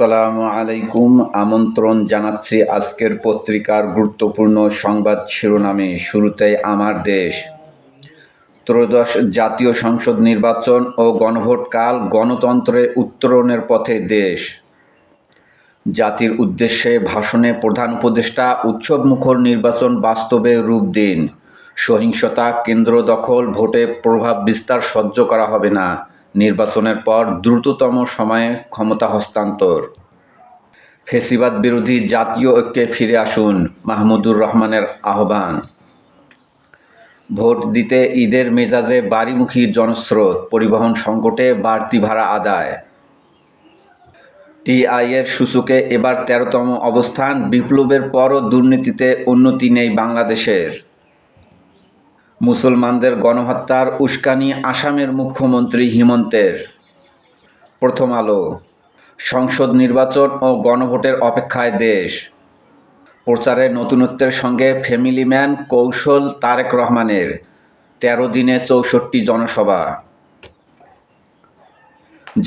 আসসালামু আলাইকুম। আমন্ত্রণ জানাচ্ছি আজকের পত্রিকার গুরুত্বপূর্ণ সংবাদ শিরোনামে। শুরুতেই আমার দেশ। ত্রয়োদশ জাতীয় সংসদ নির্বাচন ও গণভোটকাল, গণতন্ত্রে উত্তরণের পথে দেশ। জাতির উদ্দেশ্যে ভাষণে প্রধান উপদেষ্টা উৎসবমুখর নির্বাচন বাস্তবে রূপ দিন। সহিংসতা, কেন্দ্র দখল, ভোটে প্রভাব বিস্তার সহ্য করা হবে না। নির্বাচনের পর দ্রুততম সময়ে ক্ষমতা হস্তান্তর। ফ্যাসিবাদ বিরোধী জাতীয় ঐক্যে ফিরে আসুন, মাহমুদুর রহমানের আহ্বান। ভোট দিতে ঈদের মেজাজে বাড়িমুখী জনস্রোত, পরিবহন সংকটে বাড়তি ভাড়া আদায়। টিআইয়ের সূচকে এবার ১৩তম অবস্থান, বিপ্লবের পরও দুর্নীতিতে উন্নতি নেই বাংলাদেশের। মুসলমানদের গণহত্যার উস্কানি আসামের মুখ্যমন্ত্রী হিমন্তের। প্রথম আলো। সংসদ নির্বাচন ও গণভোটের অপেক্ষায় দেশ। প্রচারে নতুনত্বের সঙ্গে ফ্যামিলি ম্যান কৌশল তারেক রহমানের। ১৩ দিনে ৬৪ জনসভা।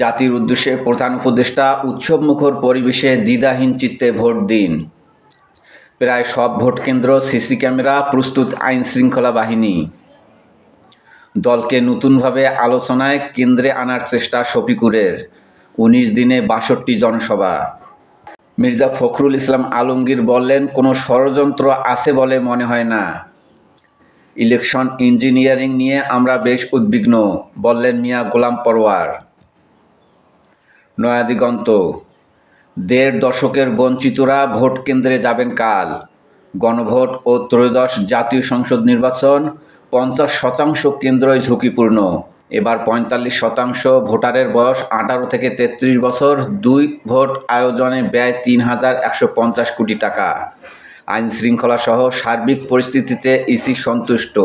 জাতির উদ্দেশ্যে প্রধান উপদেষ্টা উৎসবমুখর পরিবেশে দ্বিধাহীন চিত্তে ভোট দিন। প্রায় সব ভোট কেন্দ্র সিসি ক্যামেরা, প্রস্তুত আইনশৃঙ্খলা বাহিনী। দলকে নতুনভাবে আলোচনায় কেন্দ্রে আনার চেষ্টা শফিকুরের। ১৯ দিনে ৬২ জনসভা। মির্জা ফখরুল ইসলাম আলমগীর বললেন, কোনো ষড়যন্ত্র আছে বলে মনে হয় না। ইলেকশন ইঞ্জিনিয়ারিং নিয়ে আমরা বেশ উদ্বিগ্ন, বললেন মিয়া গোলাম পরোয়ার। নয়াদিগন্ত। ১.৫ দশকের বঞ্চিতরা ভোট কেন্দ্রে যাবেন কাল। গণভোট ও ত্রয়োদশ জাতীয় সংসদ নির্বাচন, ৫০% কেন্দ্রই ঝুঁকিপূর্ণ। এবার ৪৫% ভোটারের বয়স ১৮ থেকে ৩৩ বছর। ২ ভোট আয়োজনে ব্যয় ৩,১৫০ কোটি টাকা। আইনশৃঙ্খলা সহ সার্বিক পরিস্থিতিতে ইসি সন্তুষ্ট।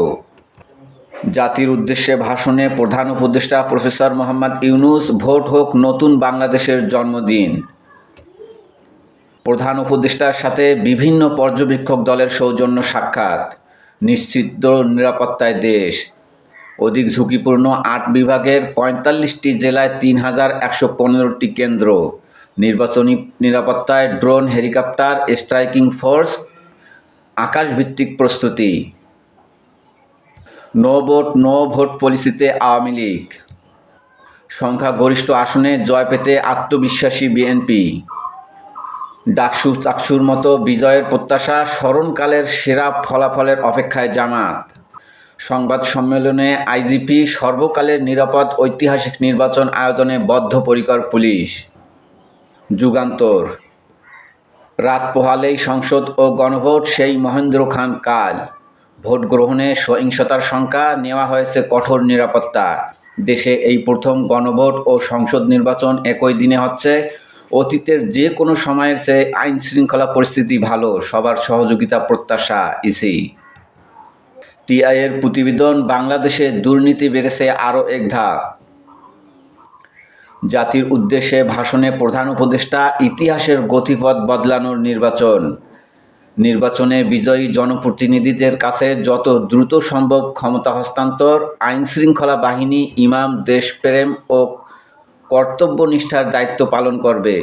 জাতির উদ্দেশ্যে ভাষণে প্রধান উপদেষ্টা প্রফেসর মোহাম্মদ ইউনূস, ভোট হোক নতুন বাংলাদেশের জন্মদিন। প্রধান উপদেষ্টার সাথে বিভিন্ন পর্যবেক্ষক দলের সৌজন্য সাক্ষাৎ। নিশ্চিত নিরাপত্তায় দেশ। অধিক ঝুঁকিপূর্ণ ৮ বিভাগের ৪৫টি জেলায় ৩,১১৫টি কেন্দ্র। নির্বাচনী নিরাপত্তায় ড্রোন, হেলিকপ্টার, স্ট্রাইকিং ফোর্স, আকাশভিত্তিক প্রস্তুতি। নো ভোট পলিসিতে আওয়ামী লীগ। সংখ্যাগরিষ্ঠ আসনে জয় পেতে আত্মবিশ্বাসী বিএনপি। ডাকসু চাকসুর মতো বিজয়ের প্রত্যাশা, স্মরণকালের সেরা ফলাফলের অপেক্ষায় জামাত। সংবাদ সম্মেলনে আইজিপি, সর্বকালের নিরাপদ ঐতিহাসিক নির্বাচন আয়োজনে বদ্ধপরিকর পুলিশ। যুগান্তর। রাত পোহালেই সংসদ ও গণভোট, সেই মহেন্দ্র খান কাল। ভোট গ্রহণে সহিংসতার শঙ্কা, নেওয়া হয়েছে কঠোর নিরাপত্তা। দেশে এই প্রথম গণভোট ও সংসদ নির্বাচন একই দিনে হচ্ছে। অতীতের যে কোনো সময়ের চেয়ে আইনশৃঙ্খলা পরিস্থিতি ভালো, সবার সহযোগিতা প্রত্যাশা ইসি। টিআইয়ের প্রতিবেদন, বাংলাদেশে দুর্নীতি বেড়েছে আরও এক ধাপ। জাতির উদ্দেশ্যে ভাষণে প্রধান উপদেষ্টা, ইতিহাসের গতিপথ বদলানোর নির্বাচন। নির্বাচনে বিজয়ী জনপ্রতিনিধিদের কাছে যত দ্রুত সম্ভব ক্ষমতা হস্তান্তর। আইনশৃঙ্খলা বাহিনী ইমাম, দেশপ্রেম ও কর্তব্যনিষ্ঠার দায়িত্ব পালন করবে।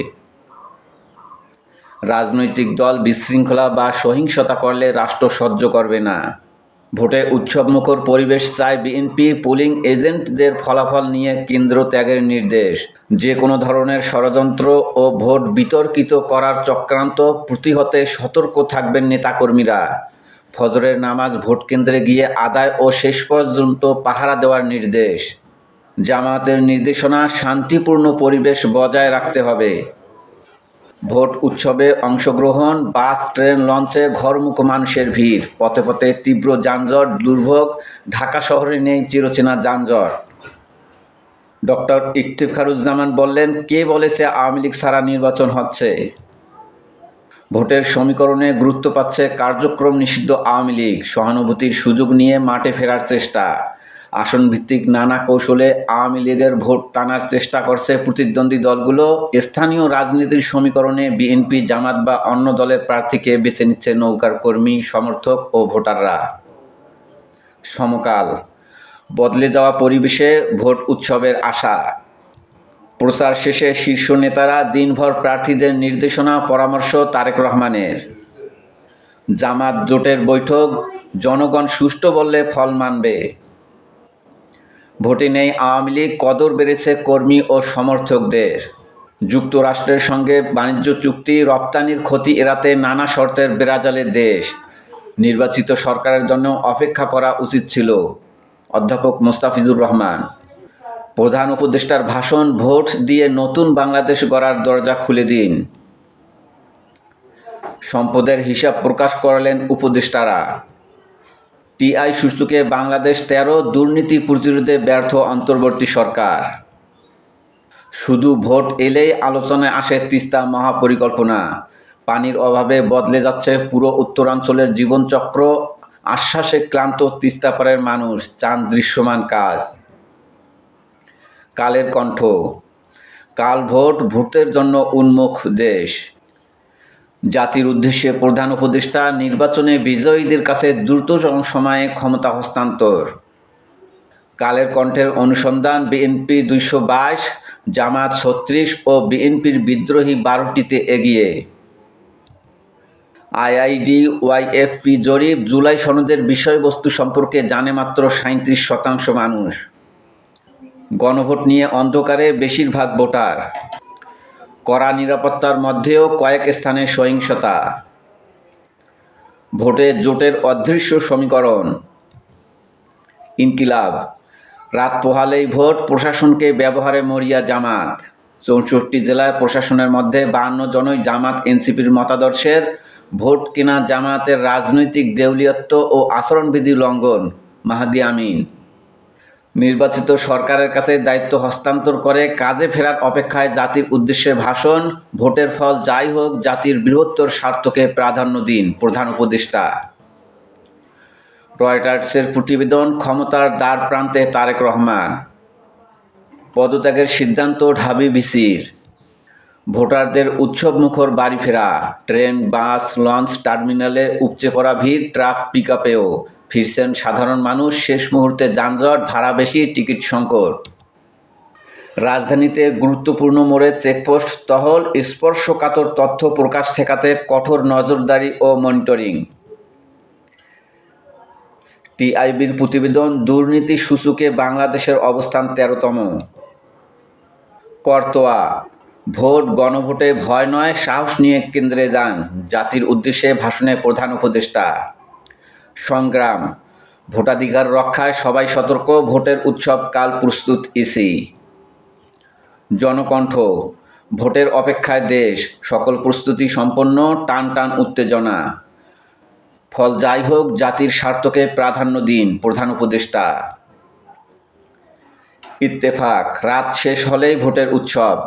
রাজনৈতিক দল বিশৃঙ্খলা বা সহিংসতা করলে রাষ্ট্র সহ্য করবে না। ভোটে উৎসবমুখর পরিবেশ চায় বিএনপি। পোলিং এজেন্টদের ফলাফল নিয়ে কেন্দ্র ত্যাগের নির্দেশ। যে কোনো ধরনের ষড়যন্ত্র ও ভোট বিতর্কিত করার চক্রান্ত প্রতিহতে সতর্ক থাকবেন নেতাকর্মীরা। ফজরের নামাজ ভোট কেন্দ্রে গিয়ে আদায় ও শেষ পর্যন্ত পাহারা দেওয়ার নির্দেশ। জামায়াতের নির্দেশনা, শান্তিপূর্ণ পরিবেশ বজায় রাখতে হবে। ভোট উৎসবে অংশগ্রহণ, বাস, ট্রেন, লঞ্চে ঘরমুখো মানুষের ভিড়। পথে পথে তীব্র যানজট দুর্ভোগ। ঢাকা শহরে নেই চিরচেনা যানজট। ডক্টর ইফতেখারুজ্জামান বললেন, কে বলেছে আওয়ামী লীগ ছাড়া নির্বাচন হচ্ছে? ভোটের সমীকরণে গুরুত্ব পাচ্ছে কার্যক্রম নিষিদ্ধ আওয়ামী লীগ। সহানুভূতির সুযোগ নিয়ে মাঠে ফেরার চেষ্টা। আসনভিত্তিক নানা কৌশলে আওয়ামী লীগের ভোট টানার চেষ্টা করছে প্রতিদ্বন্দ্বী দলগুলো। স্থানীয় রাজনীতির সমীকরণে বিএনপি, জামাত বা অন্য দলের প্রার্থীকে বেছে নিচ্ছে নৌকার কর্মী, সমর্থক ও ভোটাররা। সমকাল। বদলে যাওয়া পরিবেশে ভোট উৎসবের আশা। প্রচার শেষে শীর্ষ নেতারা দিনভর প্রার্থীদের নির্দেশনা পরামর্শ তারেক রহমানের। জামাত জোটের বৈঠক, জনগণ সুষ্ঠু বললে ফল মানবে। ভোটে নেই আওয়ামী লীগ, কদর বেড়েছে কর্মী ও সমর্থকদের। যুক্তরাষ্ট্রের সঙ্গে বাণিজ্য চুক্তি, রপ্তানির ক্ষতি এড়াতে নানা শর্তের বেড়াজালে দেশ। নির্বাচিত সরকারের জন্য অপেক্ষা করা উচিত ছিল। অধ্যাপক মোস্তাফিজুর রহমান। প্রধান উপদেষ্টার ভাষণ, ভোট দিয়ে নতুন বাংলাদেশ গড়ার দরজা খুলে দিন। সম্পদের হিসাব প্রকাশ করলেন উপদেষ্টারা। টিআই সূচকে বাংলাদেশ 13, দুর্নীতি প্রতিরোধে ব্যর্থ অন্তর্বর্তী সরকার। শুধু ভোট এলেই আলোচনায় আসে তিস্তা মহাপরিকল্পনা। পানির অভাবে বদলে যাচ্ছে পুরো উত্তরাঞ্চলের জীবনচক্র। আশ্বাসে ক্লান্ত তিস্তাপাড়ের মানুষ, চান দৃশ্যমান কাজ। কালের কণ্ঠ। কাল ভোট, ভোটের জন্য উন্মুখ দেশ। জাতির উদ্দেশ্যে প্রধান উপদেষ্টা, নির্বাচনে বিজয়ীদের কাছে দ্রুত সময়ে ক্ষমতা হস্তান্তর। কালের কণ্ঠের অনুসন্ধান, বিএনপি 222, জামাত 36 ও বিএনপির বিদ্রোহী 12টিতে এগিয়ে। আইআইডিওয়াইএফপি জরিপ, জুলাই সনদের বিষয়বস্তু সম্পর্কে জানে মাত্র 37% মানুষ। গণভোট নিয়ে অন্ধকারে বেশিরভাগ ভোটার। কড়া নিরাপত্তার মধ্যেও কয়েক স্থানে সহিংসতা। ভোটে জোটের অদৃশ্য সমীকরণ। ইনকিলাব। রাত পোহালেই ভোট, প্রশাসনকে ব্যবহারে মরিয়া জামাত। 64 জেলায় প্রশাসনের মধ্যে 52 জনই জামাত এনসিপির মতাদর্শের। ভোট কেনা জামায়াতের রাজনৈতিক দেউলিয়ত্ব ও আচরণবিধি লঙ্ঘন। মাহাদি আমিন। নির্বাচিত সরকারের কাছে দায়িত্ব হস্তান্তর করে কাজে ফেরার অপেক্ষায় জাতির উদ্দেশ্যে ভাষণ, ভোটের ফল যাই হোক জাতির বৃহত্তর স্বার্থকে প্রাধান্য দিন, প্রধান উপদেষ্টা। রয়টার্সের প্রতিবেদন, ক্ষমতার দ্বার প্রান্তে তারেক রহমান। পদত্যাগের সিদ্ধান্ত ঢাবি বিসির। ভোটারদের উৎসবমুখর বাড়ি ফেরা। ট্রেন, বাস, লঞ্চ টার্মিনালে উপচে পড়া ভিড়, ট্রাক, পিকআপেও ফিরছেন সাধারণ মানুষ। শেষ মুহূর্তে যানজট, ভাড়া বেশি, টিকিট সংকট। রাজধানীতে গুরুত্বপূর্ণ মোড়ে চেকপোস্ট, টহল, স্পর্শকাতর তথ্য প্রকাশ ঠেকাতে কঠোর নজরদারি ও মনিটরিং। টিআইবির প্রতিবেদন, দুর্নীতি সূচকে বাংলাদেশের অবস্থান 13তম। করতোয়া। ভোট, গণভোটে ভয় নয়, সাহস নিয়ে কেন্দ্রে যান, জাতির উদ্দেশ্যে ভাষণে প্রধান উপদেষ্টা। সংগ্রাম। ভোটাধিকার রক্ষায় সবাই সতর্ক, ভোটের উৎসব কাল প্রস্তুত ইসি। জনকণ্ঠ। ভোটের অপেক্ষায় দেশ, সকল প্রস্তুতি সম্পন্ন, টান টান উত্তেজনা। ফল যাই হোক জাতির স্বার্থকে প্রাধান্য দিন, প্রধান উপদেষ্টা। ইত্তেফাক। রাত শেষ হলেই ভোটের উৎসব।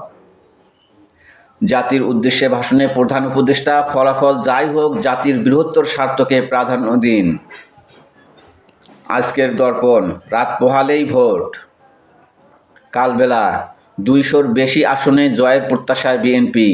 জাতির উদ্দেশ্যে ভাষণে প্রধান উপদেষ্টা, ফলাফল যাই হোক জাতির বৃহত্তর স্বার্থকে প্রাধান্য দিন। আজকের দর্পণ। রাত পোহালেই ভোট। কালবেলা। 200-র বেশি আসনে জয়ের প্রত্যাশায় বিএনপি।